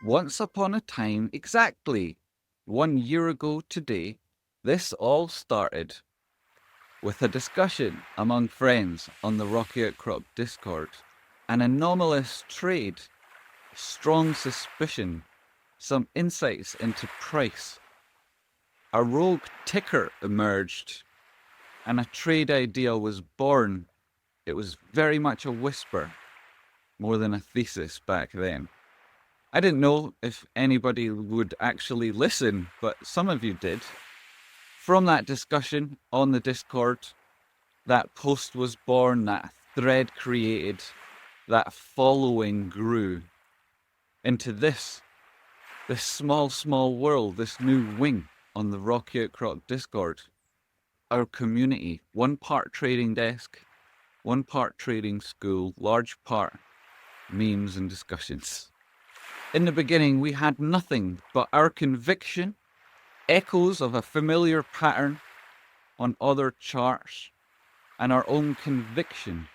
Once upon a time, exactly 1 year ago today, this all started with a discussion among friends on the Rocky Outcrop Discord. An anomalous trade, strong suspicion, some insights into price. A rogue ticker emerged, and a trade idea was born. It was very much a whisper, more than a thesis back then. I didn't know if anybody would actually listen, but some of you did. From that discussion on the Discord, that post was born, that thread created, that following grew into this small world, this new wing on the Rocky Outcrop Discord. Our community, one part trading desk, one part trading school, large part memes and discussions. In the beginning, we had nothing but our conviction, echoes of a familiar pattern on other charts, and our own conviction.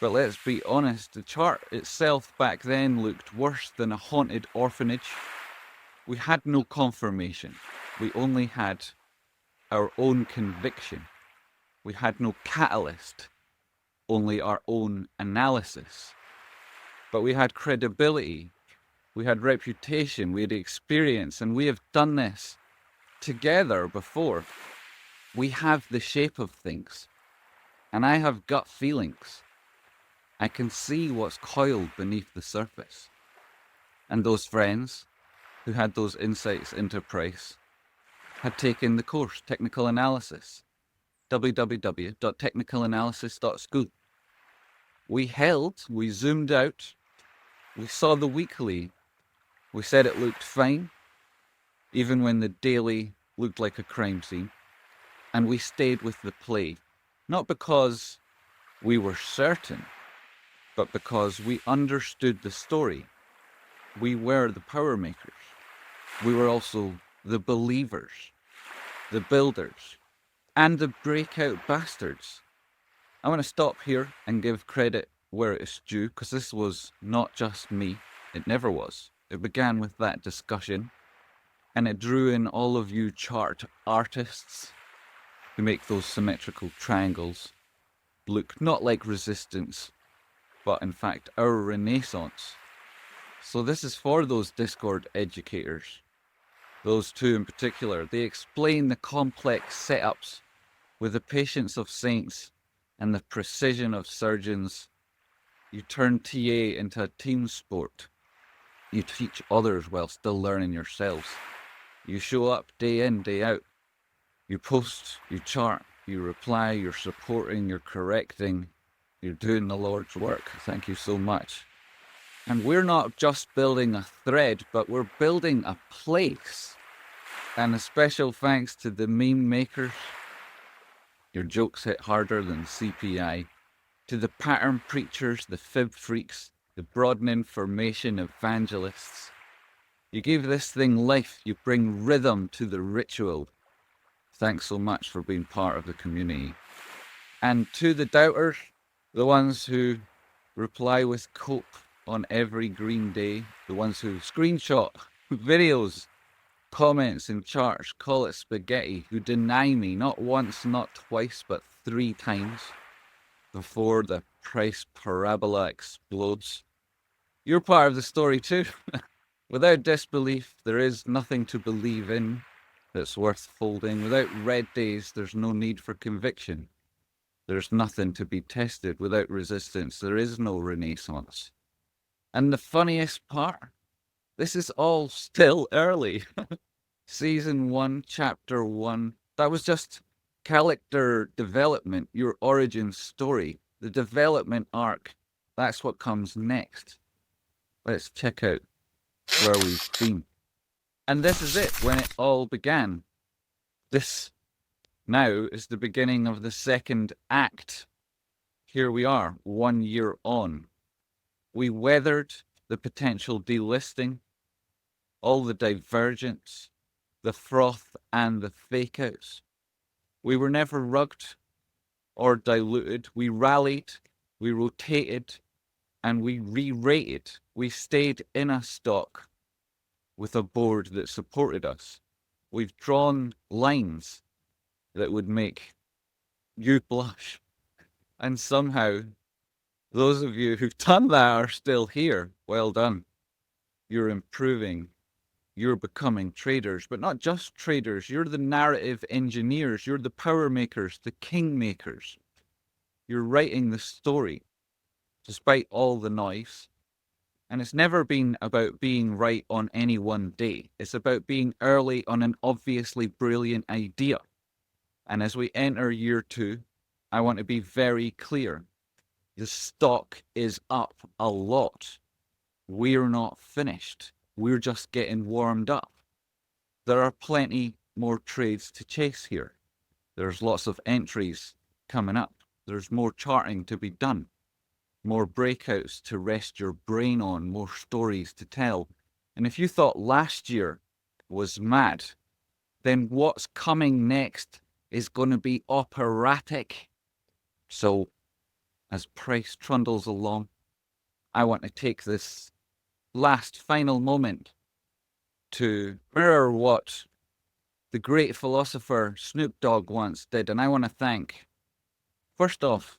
But let's be honest, the chart itself back then looked worse than a haunted orphanage. We had no confirmation. We only had our own conviction. We had no catalyst, only our own analysis. But we had credibility. We had reputation, we had experience, and we have done this together before. We have the shape of things, and I have gut feelings. I can see what's coiled beneath the surface. And those friends who had those insights into price had taken the course, Technical Analysis, www.technicalanalysis.school. We zoomed out, we saw the weekly. We said it looked fine, even when the daily looked like a crime scene. And we stayed with the play, not because we were certain, but because we understood the story. We were the power makers. We were also the believers, the builders, and the breakout bastards. I want to stop here and give credit where it is due, because this was not just me. It never was. It began with that discussion, and it drew in all of you chart artists who make those symmetrical triangles look not like resistance, but in fact our renaissance. So this is for those Discord educators, those two in particular. They explain the complex setups with the patience of saints and the precision of surgeons. You turn TA into a team sport. You teach others while still learning yourselves. You show up day in, day out. You post, you chart, you reply, you're supporting, you're correcting. You're doing the Lord's work. Thank you so much. And we're not just building a thread, but we're building a place. And a special thanks to the meme makers. Your jokes hit harder than CPI. To the pattern preachers, the fib freaks, the broaden information evangelists. You give this thing life. You bring rhythm to the ritual. Thanks so much for being part of the community. And to the doubters, the ones who reply with cope on every green day, the ones who screenshot videos, comments and charts, call it spaghetti, who deny me not once, not twice, but 3 times before the price parabola explodes. You're part of the story too. Without disbelief, there is nothing to believe in that's worth folding. Without red days, there's no need for conviction. There's nothing to be tested. Without resistance, there is no renaissance. And the funniest part, this is all still early. Season 1, Chapter 1, that was just character development, your origin story. The development arc, that's what comes next. Let's check out where we've been. And this is it, when it all began. This now is the beginning of the second act. Here we are, 1 year on. We weathered the potential delisting, all the divergence, the froth and the fake outs. We were never rugged or diluted. We rallied, we rotated, and we re-rated. We stayed in a stock with a board that supported us. We've drawn lines that would make you blush. And somehow, those of you who've done that are still here. Well done. You're improving. You're becoming traders, but not just traders. You're the narrative engineers. You're the power makers, the king makers. You're writing the story, despite all the noise. And it's never been about being right on any one day. It's about being early on an obviously brilliant idea. And as we enter year 2, I want to be very clear. The stock is up a lot. We're not finished. We're just getting warmed up. There are plenty more trades to chase here. There's lots of entries coming up. There's more charting to be done. More breakouts to rest your brain on, more stories to tell. And if you thought last year was mad, then what's coming next is going to be operatic. So, as price trundles along, I want to take this last final moment to mirror what the great philosopher Snoop Dogg once did. And I want to thank, first off,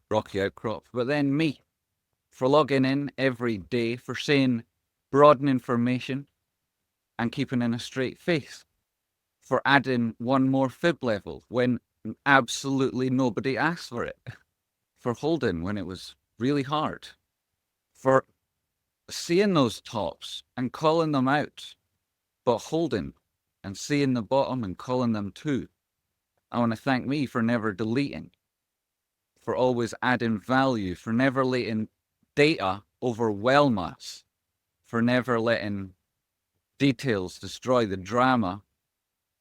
Rocky Outcrop, but then me, for logging in every day, for saying broaden information and keeping in a straight face, for adding one more fib level when absolutely nobody asked for it, for holding when it was really hard, for seeing those tops and calling them out, but holding and seeing the bottom and calling them too. I want to thank me for never deleting, for always adding value, for never letting data overwhelm us, for never letting details destroy the drama,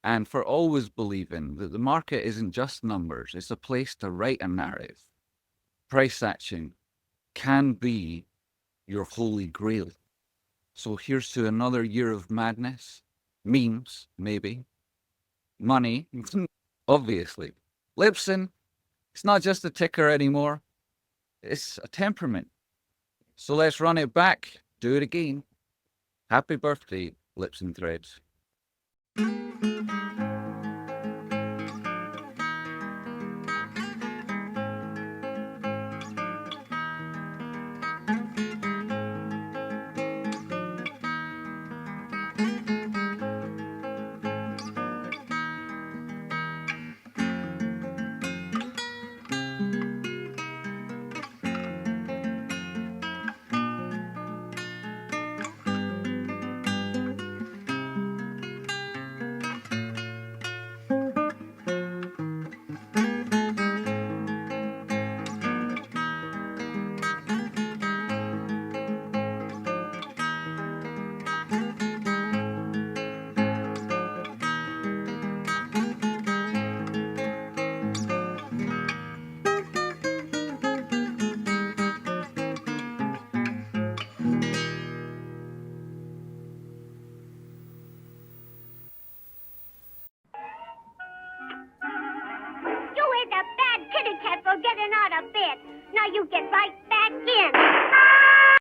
and for always believing that the market isn't just numbers, it's a place to write a narrative. Price action can be your holy grail. So here's to another year of madness, memes, maybe, money, obviously. Lipsen, it's not just a ticker anymore, it's a temperament. So let's run it back, do it again. Happy birthday, Lipsen Threads. You is a bad kitty cat for getting out of bed. Now you get right back in.